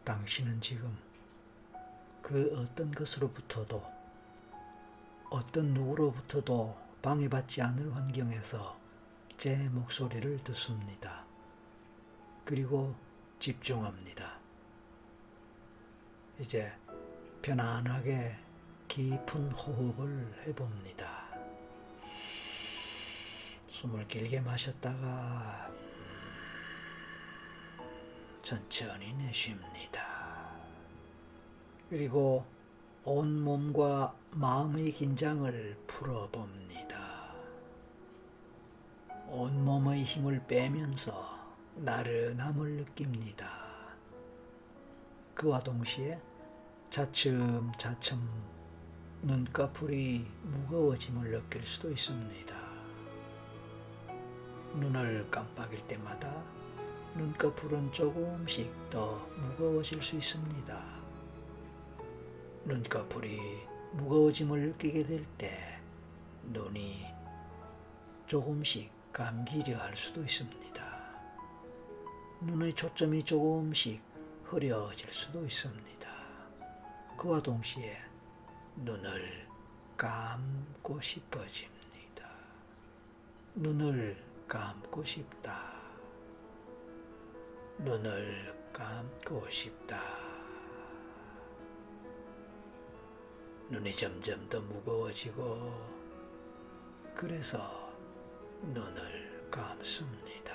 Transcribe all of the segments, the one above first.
당신은 지금 그 어떤 것으로부터도 어떤 누구로부터도 방해받지 않을 환경에서 제 목소리를 듣습니다. 그리고 집중합니다. 이제 편안하게 깊은 호흡을 해봅니다. 숨을 길게 마셨다가 천천히 내쉽니다. 그리고 온몸과 마음의 긴장을 풀어봅니다. 온몸의 힘을 빼면서 나른함을 느낍니다. 그와 동시에 차츰차츰 눈꺼풀이 무거워짐을 느낄 수도 있습니다. 눈을 깜빡일 때마다 눈꺼풀은 조금씩 더 무거워질 수 있습니다. 눈꺼풀이 무거워짐을 느끼게 될 때 눈이 조금씩 감기려 할 수도 있습니다. 눈의 초점이 조금씩 흐려질 수도 있습니다. 그와 동시에 눈을 감고 싶어집니다. 눈을 감고 싶다. 눈을 감고 싶다. 눈이 점점 더 무거워지고 그래서 눈을 감습니다.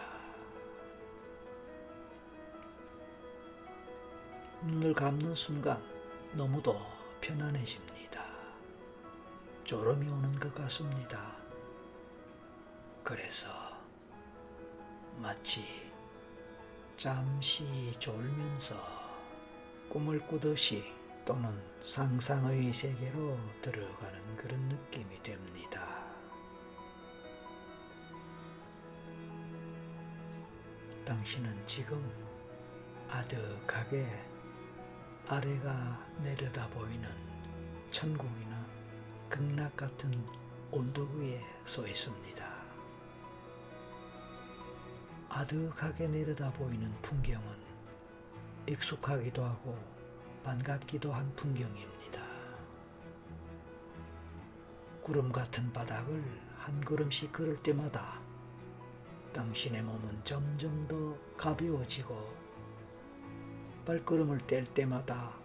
눈을 감는 순간 너무도 편안해집니다. 졸음이 오는 것 같습니다. 그래서 마치 잠시 졸면서 꿈을 꾸듯이 또는 상상의 세계로 들어가는 그런 느낌이 됩니다. 당신은 지금 아득하게 아래가 내려다 보이는 천국이나 극락 같은 언덕 위에 서 있습니다. 아득하게 내려다 보이는 풍경은 익숙하기도 하고 반갑기도 한 풍경입니다. 구름 같은 바닥을 한 걸음씩 걸을 때마다 당신의 몸은 점점 더 가벼워지고 발걸음을 뗄 때마다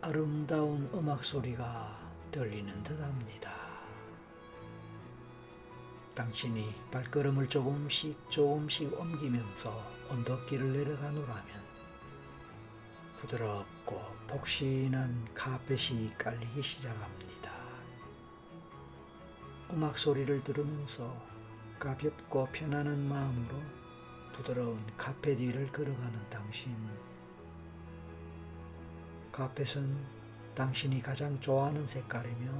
아름다운 음악 소리가 들리는 듯 합니다. 당신이 발걸음을 조금씩 옮기면서 언덕길을 내려가노라면 부드럽고 폭신한 카펫이 깔리기 시작합니다. 음악 소리를 들으면서 가볍고 편안한 마음으로 부드러운 카펫 위를 걸어가는 당신. 카펫은 당신이 가장 좋아하는 색깔이며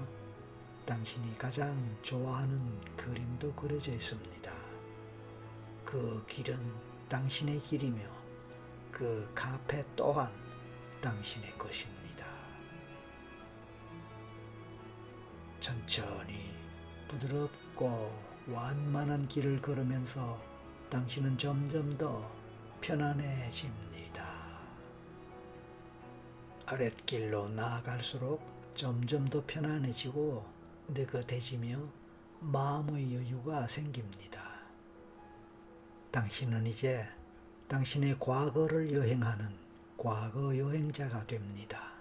당신이 가장 좋아하는 그림도 그려져 있습니다. 그 길은 당신의 길이며 그 카펫 또한 당신의 것입니다. 천천히 부드럽고 완만한 길을 걸으면서 당신은 점점 더 편안해집니다. 아랫길로 나아갈수록 점점 더 편안해지고 느긋해지며 마음의 여유가 생깁니다. 당신은 이제 당신의 과거를 여행하는 과거 여행자가 됩니다.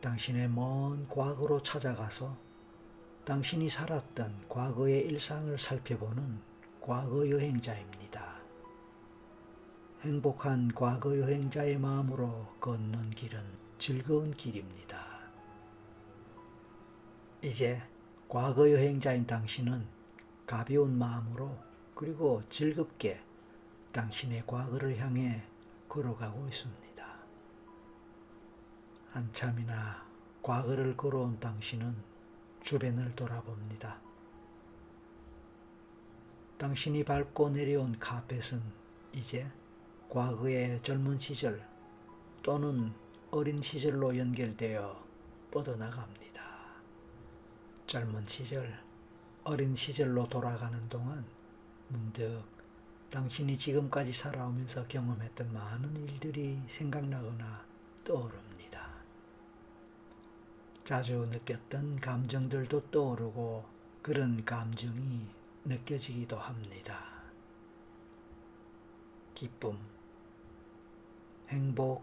당신의 먼 과거로 찾아가서 당신이 살았던 과거의 일상을 살펴보는 과거 여행자입니다. 행복한 과거 여행자의 마음으로 걷는 길은 즐거운 길입니다. 이제 과거 여행자인 당신은 가벼운 마음으로 그리고 즐겁게 당신의 과거를 향해 걸어가고 있습니다. 한참이나 과거를 걸어온 당신은 주변을 돌아봅니다. 당신이 밟고 내려온 카펫은 이제 과거의 젊은 시절 또는 어린 시절로 연결되어 뻗어나갑니다. 젊은 시절, 어린 시절로 돌아가는 동안 문득 당신이 지금까지 살아오면서 경험했던 많은 일들이 생각나거나 떠오릅니다. 자주 느꼈던 감정들도 떠오르고 그런 감정이 느껴지기도 합니다. 기쁨, 행복,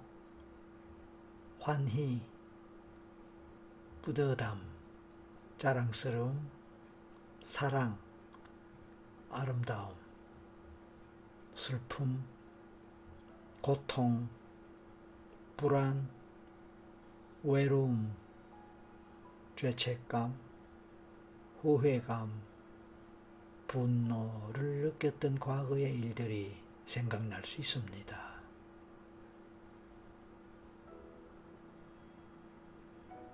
환희, 뿌듯함, 자랑스러움, 사랑, 아름다움, 슬픔, 고통, 불안, 외로움, 죄책감, 후회감, 분노를 느꼈던 과거의 일들이 생각날 수 있습니다.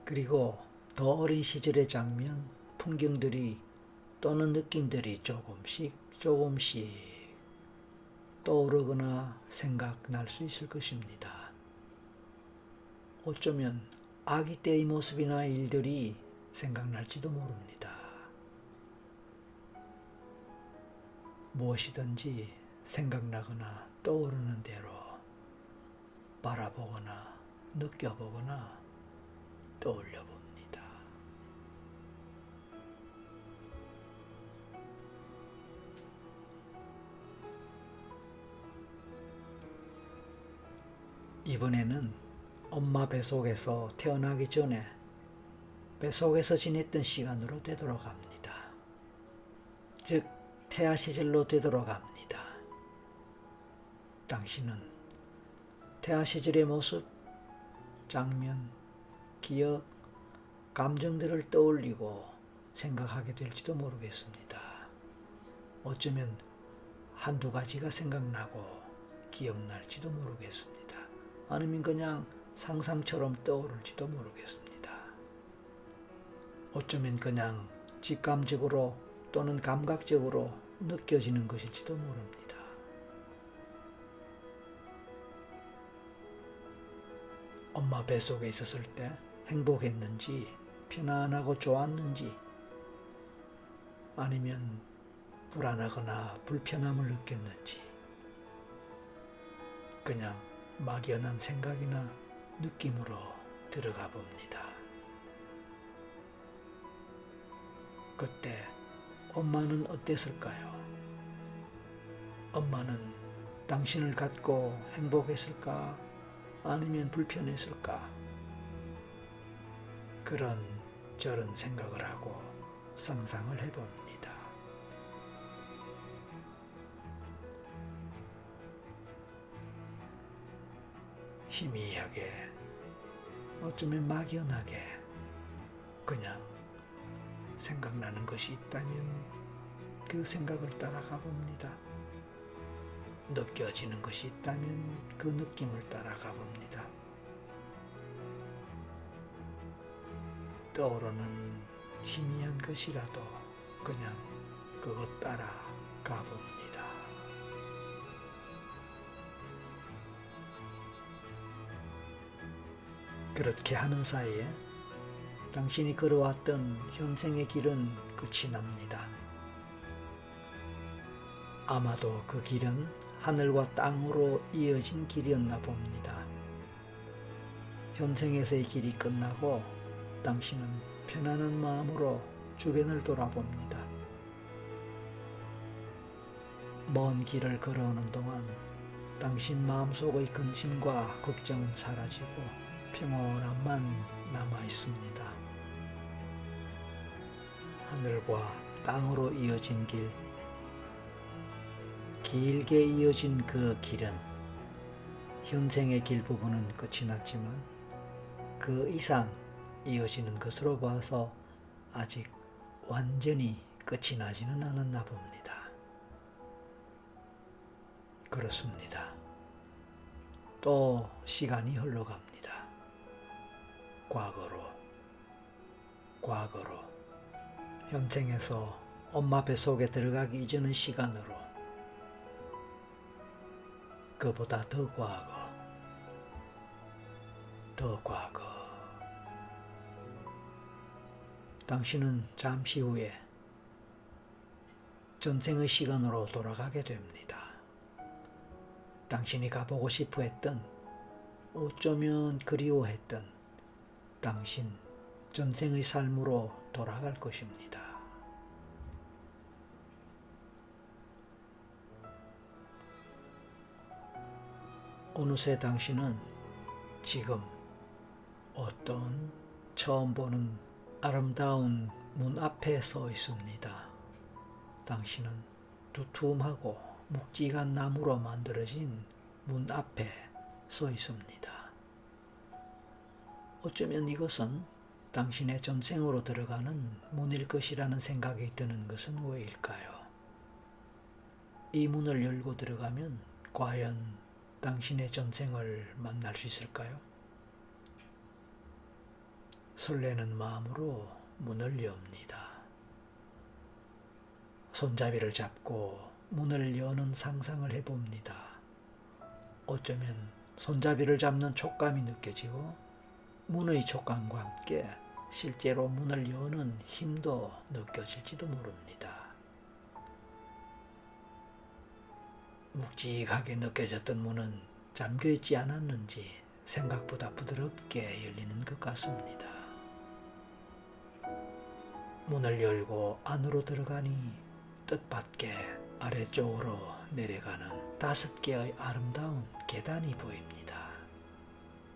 그리고 더 어린 시절의 장면, 풍경들이 또는 느낌들이 조금씩 떠오르거나 생각날 수 있을 것입니다. 어쩌면 아기 때의 모습이나 일들이 생각날지도 모릅니다. 무엇이든지 생각나거나 떠오르는 대로 바라보거나 느껴보거나 떠올려 봅니다. 이번에는 엄마 뱃속에서 태어나기 전에 뱃속에서 지냈던 시간으로 되돌아갑니다. 즉 태아 시절로 되돌아갑니다. 당신은 태아 시절의 모습, 장면, 기억, 감정들을 떠올리고 생각하게 될지도 모르겠습니다. 어쩌면 한두 가지가 생각나고 기억날지도 모르겠습니다. 아니면 그냥 상상처럼 떠오를지도 모르겠습니다. 어쩌면 그냥 직감적으로 또는 감각적으로 느껴지는 것일지도 모릅니다. 엄마 뱃속에 있었을 때 행복했는지, 편안하고 좋았는지, 아니면 불안하거나 불편함을 느꼈는지, 그냥 막연한 생각이나 느낌으로 들어가 봅니다. 그때 엄마는 어땠을까요? 엄마는 당신을 갖고 행복했을까? 아니면 불편했을까? 그런 저런 생각을 하고 상상을 해봅니다. 희미하게, 어쩌면 막연하게 그냥 생각나는 것이 있다면 그 생각을 따라가 봅니다. 느껴지는 것이 있다면 그 느낌을 따라가 봅니다. 떠오르는 희미한 것이라도 그냥 그것 따라가 봅니다. 그렇게 하는 사이에 당신이 걸어왔던 현생의 길은 끝이 납니다. 아마도 그 길은 하늘과 땅으로 이어진 길이었나 봅니다. 현생에서의 길이 끝나고 당신은 편안한 마음으로 주변을 돌아봅니다. 먼 길을 걸어오는 동안 당신 마음속의 근심과 걱정은 사라지고 평온함만 남아 있습니다. 하늘과 땅으로 이어진 길, 길게 이어진 그 길은 현생의 길 부분은 끝이 났지만 그 이상 이어지는 것으로 봐서 아직 완전히 끝이 나지는 않았나 봅니다. 그렇습니다. 또 시간이 흘러갑니다. 과거로, 현생에서 엄마 뱃속에 들어가기 이전의 시간으로, 그보다 더 과거. 당신은 잠시 후에 전생의 시간으로 돌아가게 됩니다. 당신이 가보고 싶어 했던, 어쩌면 그리워했던 당신 전생의 삶으로 돌아갈 것입니다. 어느새 당신은 지금 어떤 처음 보는 아름다운 문 앞에 서 있습니다. 당신은 두툼하고 묵직한 나무로 만들어진 문 앞에 서 있습니다. 어쩌면 이것은 당신의 전생으로 들어가는 문일 것이라는 생각이 드는 것은 왜일까요? 이 문을 열고 들어가면 과연 당신의 전생을 만날 수 있을까요? 설레는 마음으로 문을 엽니다. 손잡이를 잡고 문을 여는 상상을 해봅니다. 어쩌면 손잡이를 잡는 촉감이 느껴지고 문의 촉감과 함께 실제로 문을 여는 힘도 느껴질지도 모릅니다. 묵직하게 느껴졌던 문은 잠겨있지 않았는지 생각보다 부드럽게 열리는 것 같습니다. 문을 열고 안으로 들어가니 뜻밖의 아래쪽으로 내려가는 5개의 아름다운 계단이 보입니다.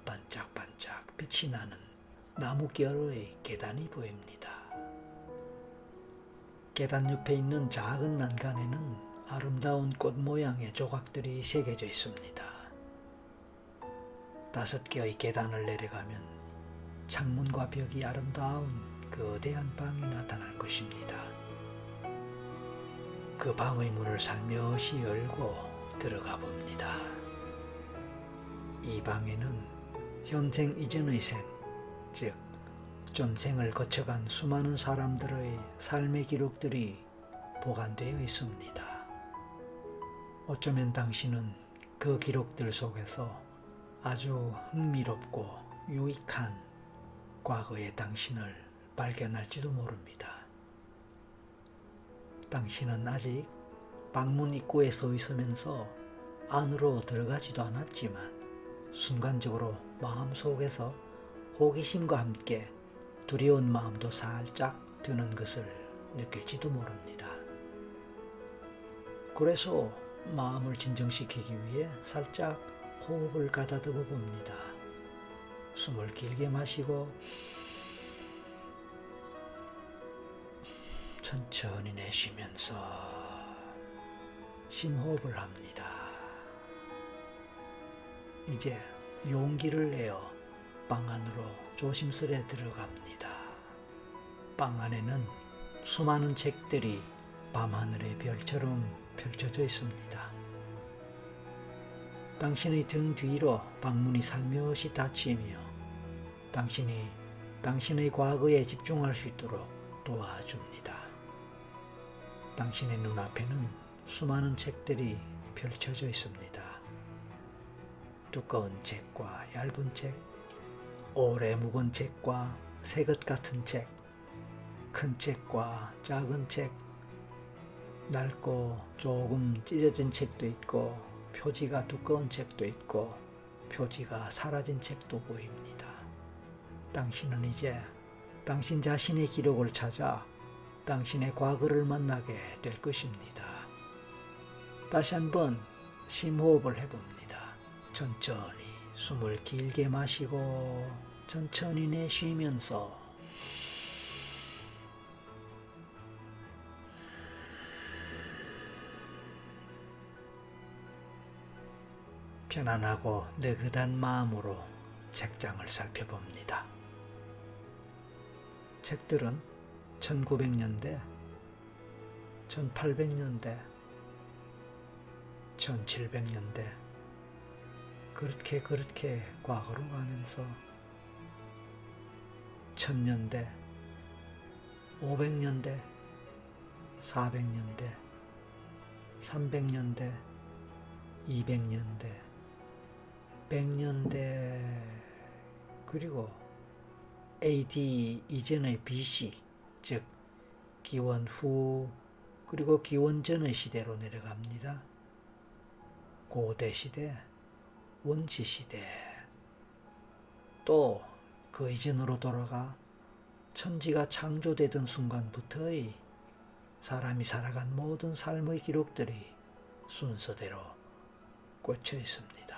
반짝반짝 빛이 나는 나무결의 계단이 보입니다. 계단 옆에 있는 작은 난간에는 아름다운 꽃 모양의 조각들이 새겨져 있습니다. 5개의 계단을 내려가면 창문과 벽이 아름다운 거대한 방이 나타날 것입니다. 그 방의 문을 살며시 열고 들어가 봅니다. 이 방에는 현생 이전의 생, 즉 전생을 거쳐간 수많은 사람들의 삶의 기록들이 보관되어 있습니다. 어쩌면 당신은 그 기록들 속에서 아주 흥미롭고 유익한 과거의 당신을 발견할지도 모릅니다. 당신은 아직 방문 입구에 서 있으면서 안으로 들어가지도 않았지만 순간적으로 마음속에서 호기심과 함께 두려운 마음도 살짝 드는 것을 느낄지도 모릅니다. 그래서 마음을 진정시키기 위해 살짝 호흡을 가다듬어 봅니다. 숨을 길게 마시고 천천히 내쉬면서 심호흡을 합니다. 이제 용기를 내어 방 안으로 조심스레 들어갑니다. 방 안에는 수많은 책들이 밤하늘의 별처럼 펼쳐져 있습니다. 당신의 등 뒤로 방문이 살며시 닫히며 당신이 당신의 과거에 집중할 수 있도록 도와줍니다. 당신의 눈앞에는 수많은 책들이 펼쳐져 있습니다. 두꺼운 책과 얇은 책, 오래 묵은 책과 새것 같은 책, 큰 책과 작은 책, 낡고 조금 찢어진 책도 있고 표지가 두꺼운 책도 있고 표지가 사라진 책도 보입니다. 당신은 이제 당신 자신의 기록을 찾아 당신의 과거를 만나게 될 것입니다. 다시 한번 심호흡을 해봅니다. 천천히 숨을 길게 마시고 천천히 내쉬면서 편안하고 느긋한 마음으로 책장을 살펴봅니다. 책들은 1900년대, 1800년대, 1700년대 그렇게 과거로 가면서 1000년대, 500년대, 400년대, 300년대, 200년대, 100년대, 그리고 AD 이전의 BC, 즉 기원 후 그리고 기원 전의 시대로 내려갑니다. 고대시대, 원시시대, 또 그 이전으로 돌아가 천지가 창조되던 순간부터의 사람이 살아간 모든 삶의 기록들이 순서대로 꽂혀 있습니다.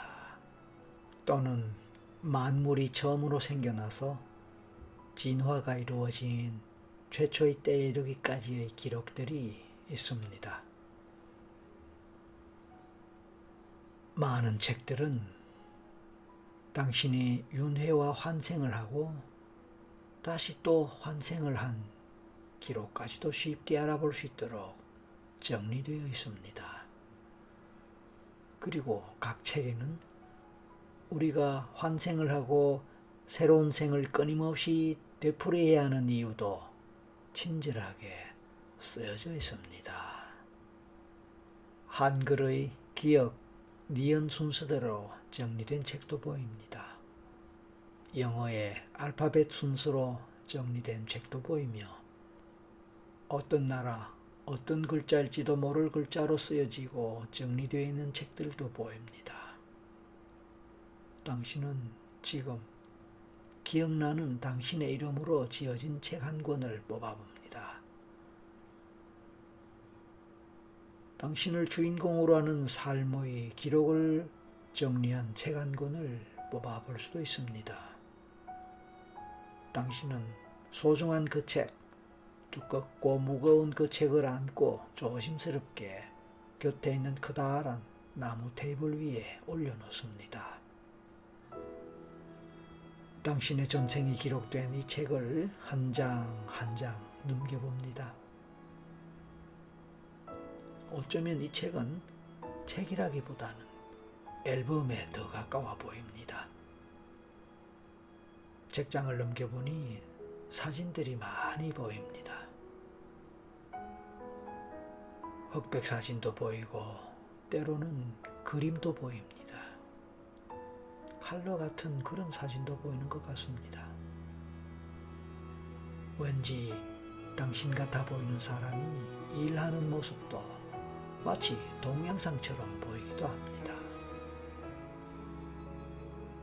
또는 만물이 처음으로 생겨나서 진화가 이루어진 최초의 때에 이르기까지의 기록들이 있습니다. 많은 책들은 당신이 윤회와 환생을 하고 다시 또 환생을 한 기록까지도 쉽게 알아볼 수 있도록 정리되어 있습니다. 그리고 각 책에는 우리가 환생을 하고 새로운 생을 끊임없이 되풀이해야 하는 이유도 친절하게 쓰여져 있습니다. 한글의 기억, 니은 순서대로 정리된 책도 보입니다. 영어의 알파벳 순서로 정리된 책도 보이며 어떤 나라, 어떤 글자일지도 모를 글자로 쓰여지고 정리되어 있는 책들도 보입니다. 당신은 지금 기억나는 당신의 이름으로 지어진 책 한 권을 뽑아봅니다. 당신을 주인공으로 하는 삶의 기록을 정리한 책 한 권을 뽑아볼 수도 있습니다. 당신은 소중한 그 책, 두껍고 무거운 그 책을 안고 조심스럽게 곁에 있는 커다란 나무 테이블 위에 올려놓습니다. 당신의 전생이 기록된 이 책을 한 장 한 장 넘겨봅니다. 어쩌면 이 책은 책이라기보다는 앨범에 더 가까워 보입니다. 책장을 넘겨보니 사진들이 많이 보입니다. 흑백 사진도 보이고 때로는 그림도 보입니다. 칼라 같은 그런 사진도 보이는 것 같습니다. 왠지 당신 같아 보이는 사람이 일하는 모습도 마치 동영상처럼 보이기도 합니다.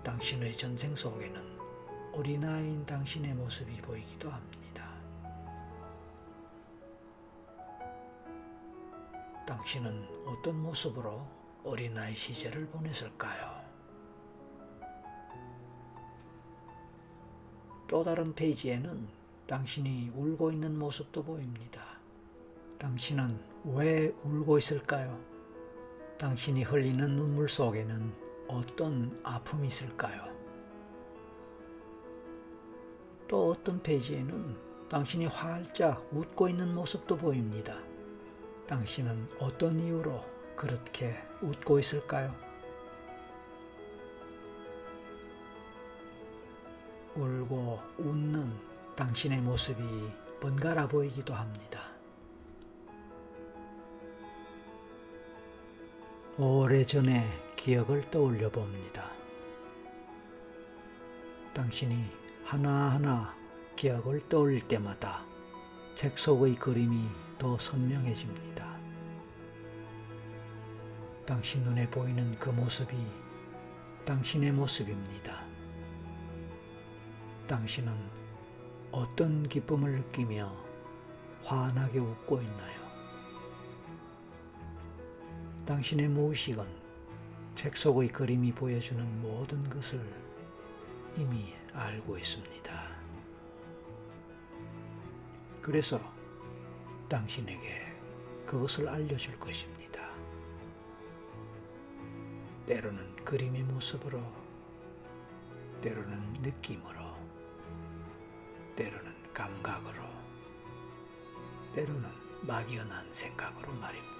당신의 전생 속에는 어린아이인 당신의 모습이 보이기도 합니다. 당신은 어떤 모습으로 어린아이 시절을 보냈을까요? 또 다른 페이지에는 당신이 울고 있는 모습도 보입니다. 당신은 왜 울고 있을까요? 당신이 흘리는 눈물 속에는 어떤 아픔이 있을까요? 또 어떤 페이지에는 당신이 활짝 웃고 있는 모습도 보입니다. 당신은 어떤 이유로 그렇게 웃고 있을까요? 울고 웃는 당신의 모습이 번갈아 보이기도 합니다. 오래전의 기억을 떠올려 봅니다. 당신이 하나하나 기억을 떠올릴 때마다 책 속의 그림이 더 선명해집니다. 당신 눈에 보이는 그 모습이 당신의 모습입니다. 당신은 어떤 기쁨을 느끼며 환하게 웃고 있나요? 당신의 무의식은 책 속의 그림이 보여주는 모든 것을 이미 알고 있습니다. 그래서 당신에게 그것을 알려줄 것입니다. 때로는 그림의 모습으로, 때로는 느낌으로, 때로는 감각으로, 때로는 막연한 생각으로 말입니다.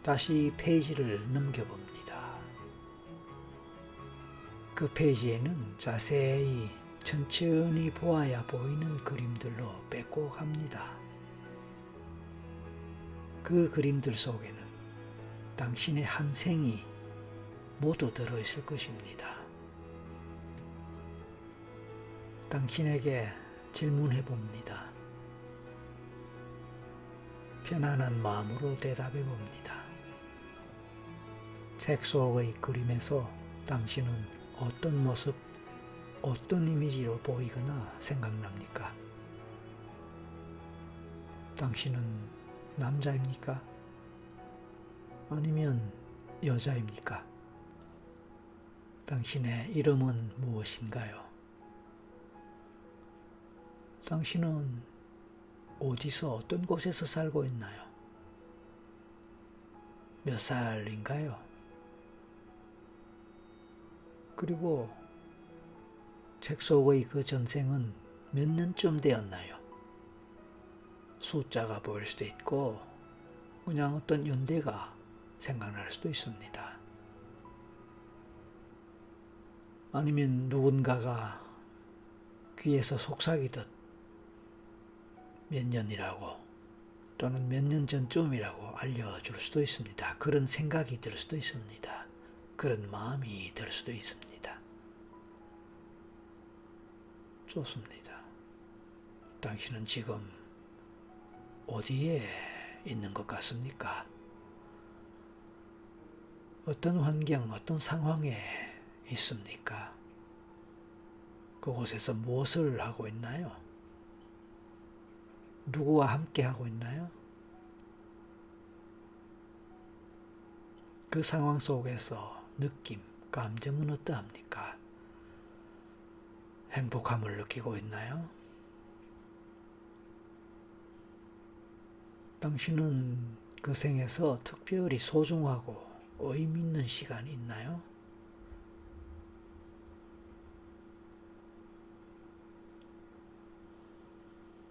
다시 페이지를 넘겨봅니다. 그 페이지에는 자세히 천천히 보아야 보이는 그림들로 빼곡합니다. 그 그림들 속에는 당신의 한 생이 모두 들어있을 것입니다. 당신에게 질문해 봅니다. 편안한 마음으로 대답해 봅니다. 책 속의 그림에서 당신은 어떤 모습, 어떤 이미지로 보이거나 생각납니까? 당신은 남자입니까? 아니면 여자입니까? 당신의 이름은 무엇인가요? 당신은 어디서 어떤 곳에서 살고 있나요? 몇 살인가요? 그리고 책 속의 그 전생은 몇 년쯤 되었나요? 숫자가 보일 수도 있고 그냥 어떤 연대가 생각날 수도 있습니다. 아니면 누군가가 귀에서 속삭이듯 몇 년이라고 또는 몇 년 전쯤이라고 알려줄 수도 있습니다. 그런 생각이 들 수도 있습니다. 그런 마음이 들 수도 있습니다. 좋습니다. 당신은 지금 어디에 있는 것 같습니까? 어떤 환경, 어떤 상황에 있습니까? 그곳에서 무엇을 하고 있나요? 누구와 함께 하고 있나요? 그 상황 속에서 느낌, 감정은 어떠합니까? 행복함을 느끼고 있나요? 당신은 그 생에서 특별히 소중하고 의미 있는 시간이 있나요?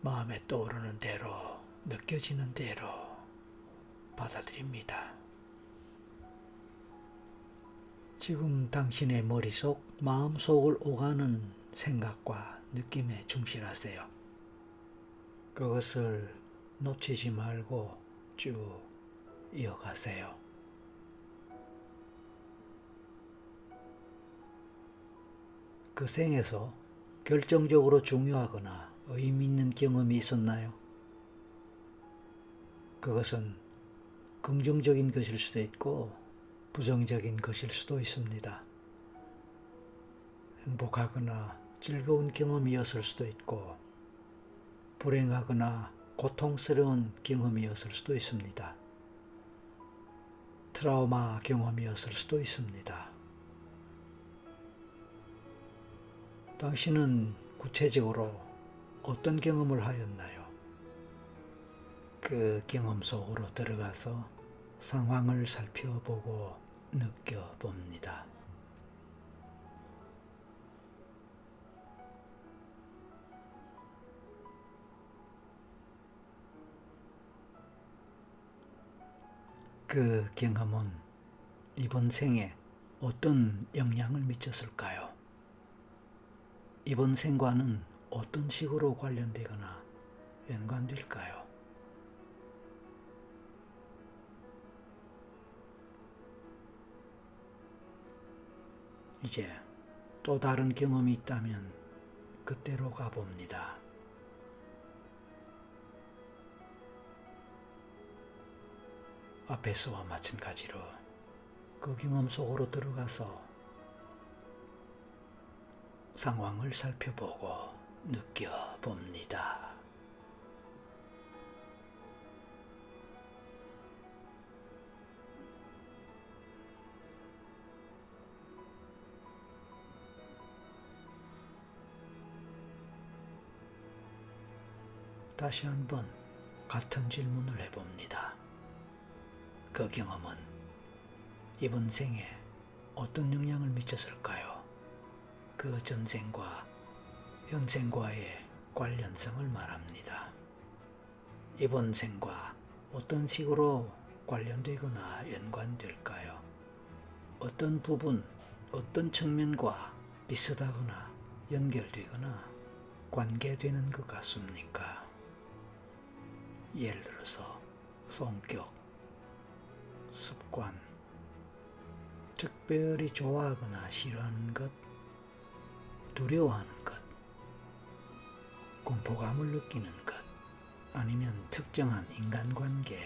마음에 떠오르는 대로, 느껴지는 대로 받아들입니다. 지금 당신의 머릿속, 마음속을 오가는 생각과 느낌에 충실하세요. 그것을 놓치지 말고 쭉 이어가세요. 그 생에서 결정적으로 중요하거나 의미 있는 경험이 있었나요? 그것은 긍정적인 것일 수도 있고 부정적인 것일 수도 있습니다. 행복하거나 즐거운 경험이었을 수도 있고 불행하거나 고통스러운 경험이었을 수도 있습니다. 트라우마 경험이었을 수도 있습니다. 당신은 구체적으로 어떤 경험을 하였나요? 그 경험 속으로 들어가서 상황을 살펴보고 느껴봅니다. 그 경험은 이번 생에 어떤 영향을 미쳤을까요? 이번 생과는 어떤 식으로 관련되거나 연관될까요? 이제 또 다른 경험이 있다면 그때로 가봅니다. 앞에서와 마찬가지로 그 경험 속으로 들어가서 상황을 살펴보고 느껴봅니다. 다시 한번 같은 질문을 해봅니다. 그 경험은 이번 생에 어떤 영향을 미쳤을까요? 그 전생과 현생과의 관련성을 말합니다. 이번 생과 어떤 식으로 관련되거나 연관될까요? 어떤 부분, 어떤 측면과 비슷하거나 연결되거나 관계되는 것 같습니까? 예를 들어서 성격, 습관, 특별히 좋아하거나 싫어하는 것, 두려워하는 것, 공포감을 느끼는 것, 아니면 특정한 인간관계,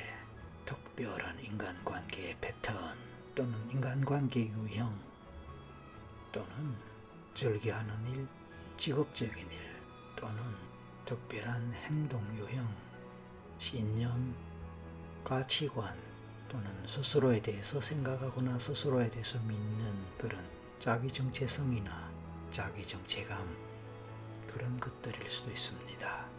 특별한 인간관계의 패턴 또는 인간관계 유형 또는 즐겨하는 일, 직업적인 일 또는 특별한 행동 유형, 신념, 가치관 또는 스스로에 대해서 생각하거나 스스로에 대해서 믿는 그런 자기 정체성이나 자기 정체감 그런 것들일 수도 있습니다.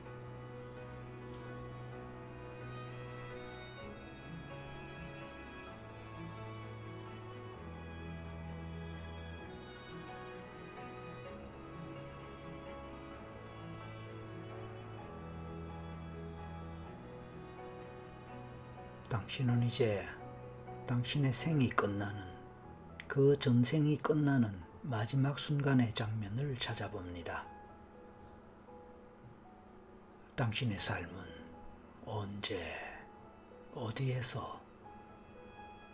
당신은 이제 당신의 생이 끝나는 그 전생이 끝나는 마지막 순간의 장면을 찾아봅니다. 당신의 삶은 언제, 어디에서,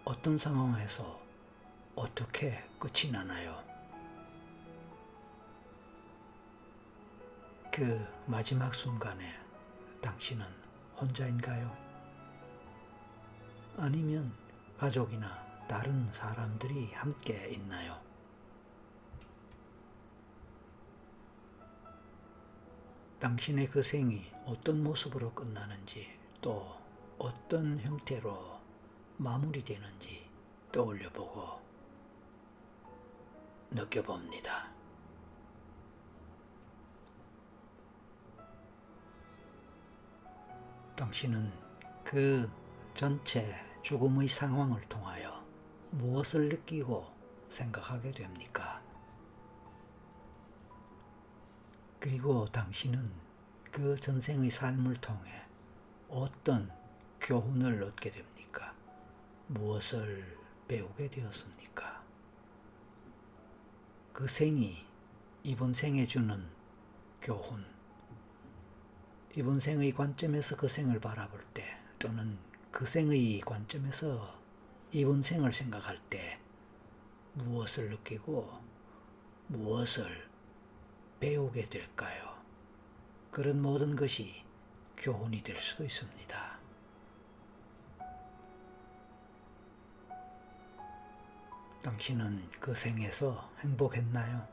어떤 상황에서 어떻게 끝이 나나요? 그 마지막 순간에 당신은 혼자인가요? 아니면 가족이나 다른 사람들이 함께 있나요? 당신의 그 생이 어떤 모습으로 끝나는지 또 어떤 형태로 마무리되는지 떠올려보고 느껴봅니다. 당신은 그 전체 죽음의 상황을 통하여 무엇을 느끼고 생각하게 됩니까? 그리고 당신은 그 전생의 삶을 통해 어떤 교훈을 얻게 됩니까? 무엇을 배우게 되었습니까? 그 생이 이번 생에 주는 교훈, 이번 생의 관점에서 그 생을 바라볼 때 또는 그 생의 관점에서 이번 생을 생각할 때 무엇을 느끼고 무엇을 배우게 될까요? 그런 모든 것이 교훈이 될 수도 있습니다. 당신은 그 생에서 행복했나요?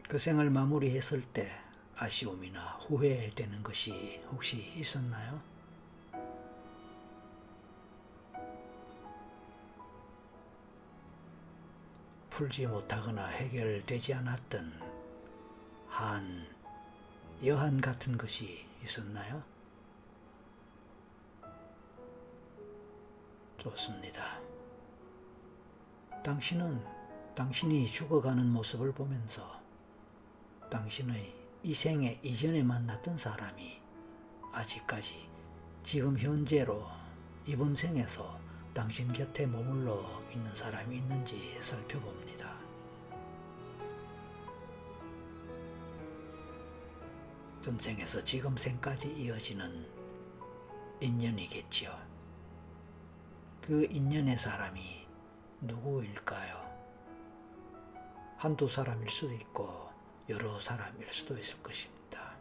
그 생을 마무리했을 때 아쉬움이나 후회되는 것이 혹시 있었나요? 풀지 못하거나 해결되지 않았던 한, 여한 같은 것이 있었나요? 좋습니다. 당신은 당신이 죽어가는 모습을 보면서 당신의 이 생에 이전에 만났던 사람이 아직까지 지금 현재로 이번 생에서 당신 곁에 머물러 있는 사람이 있는지 살펴봅니다. 전생에서 지금 생까지 이어지는 인연이겠지요. 그 인연의 사람이 누구일까요? 한두 사람일 수도 있고 여러 사람일 수도 있을 것입니다.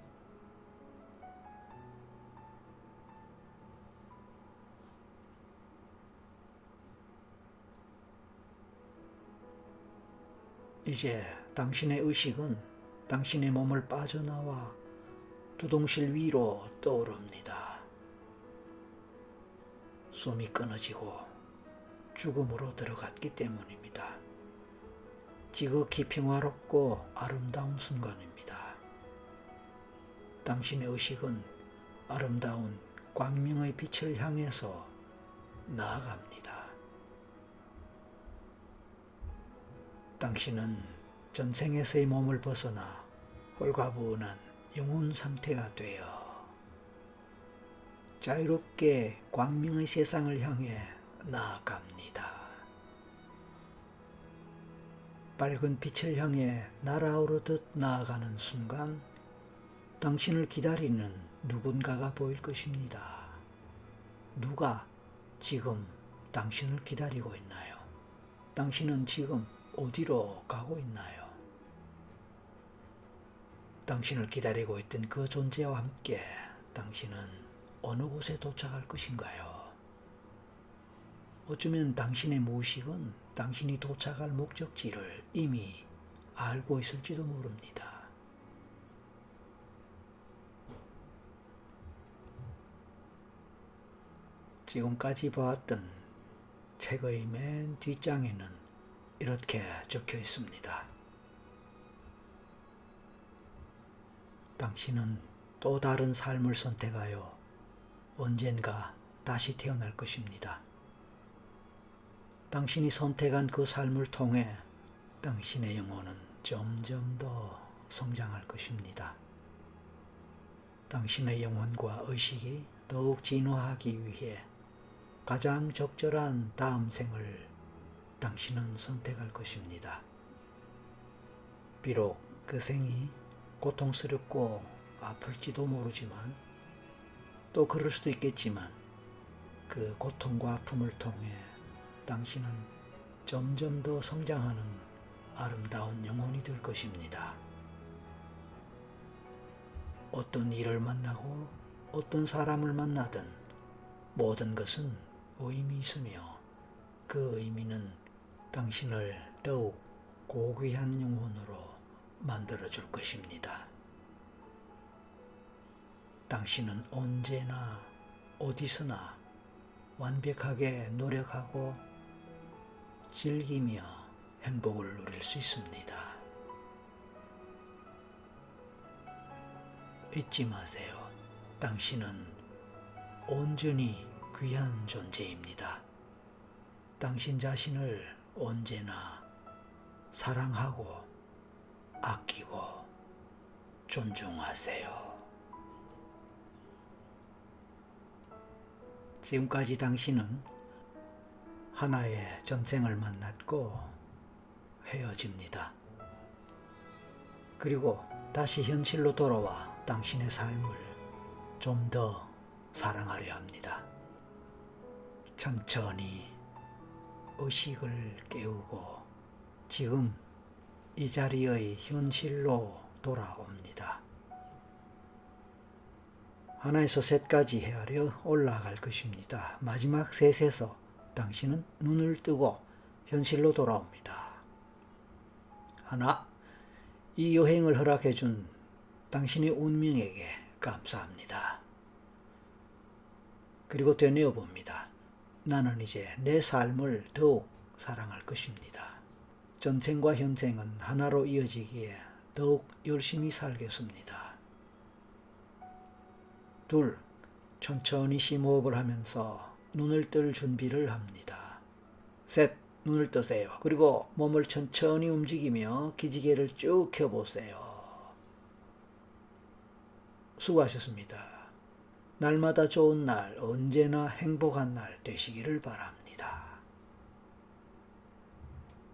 이제 당신의 의식은 당신의 몸을 빠져나와 두동실 위로 떠오릅니다. 숨이 끊어지고 죽음으로 들어갔기 때문입니다. 지극히 평화롭고 아름다운 순간입니다. 당신의 의식은 아름다운 광명의 빛을 향해서 나아갑니다. 당신은 전생에서의 몸을 벗어나 홀가분한 영혼 상태가 되어 자유롭게 광명의 세상을 향해 나아갑니다. 밝은 빛을 향해 날아오르듯 나아가는 순간 당신을 기다리는 누군가가 보일 것입니다. 누가 지금 당신을 기다리고 있나요? 당신은 지금 어디로 가고 있나요? 당신을 기다리고 있던 그 존재와 함께 당신은 어느 곳에 도착할 것인가요? 어쩌면 당신의 무의식은 당신이 도착할 목적지를 이미 알고 있을지도 모릅니다. 지금까지 보았던 책의 맨 뒷장에는 이렇게 적혀 있습니다. 당신은 또 다른 삶을 선택하여 언젠가 다시 태어날 것입니다. 당신이 선택한 그 삶을 통해 당신의 영혼은 점점 더 성장할 것입니다. 당신의 영혼과 의식이 더욱 진화하기 위해 가장 적절한 다음 생을 당신은 선택할 것입니다. 비록 그 생이 고통스럽고 아플지도 모르지만 또 그럴 수도 있겠지만 그 고통과 아픔을 통해 당신은 점점 더 성장하는 아름다운 영혼이 될 것입니다. 어떤 일을 만나고 어떤 사람을 만나든 모든 것은 의미 있으며 그 의미는 당신을 더욱 고귀한 영혼으로 만들어줄 것입니다. 당신은 언제나 어디서나 완벽하게 노력하고 즐기며 행복을 누릴 수 있습니다. 잊지 마세요. 당신은 온전히 귀한 존재입니다. 당신 자신을 언제나 사랑하고 아끼고 존중하세요. 지금까지 당신은 하나의 전생을 만났고 헤어집니다. 그리고 다시 현실로 돌아와 당신의 삶을 좀 더 사랑하려 합니다. 천천히 의식을 깨우고 지금 이 자리의 현실로 돌아옵니다. 하나에서 셋까지 헤아려 올라갈 것입니다. 마지막 셋에서 당신은 눈을 뜨고 현실로 돌아옵니다. 하나, 이 여행을 허락해준 당신의 운명에게 감사합니다. 그리고 되뇌어 봅니다. 나는 이제 내 삶을 더욱 사랑할 것입니다. 전생과 현생은 하나로 이어지기에 더욱 열심히 살겠습니다. 둘, 천천히 심호흡을 하면서 눈을 뜰 준비를 합니다. 셋, 눈을 뜨세요. 그리고 몸을 천천히 움직이며 기지개를 쭉 켜보세요. 수고하셨습니다. 날마다 좋은 날, 언제나 행복한 날 되시기를 바랍니다.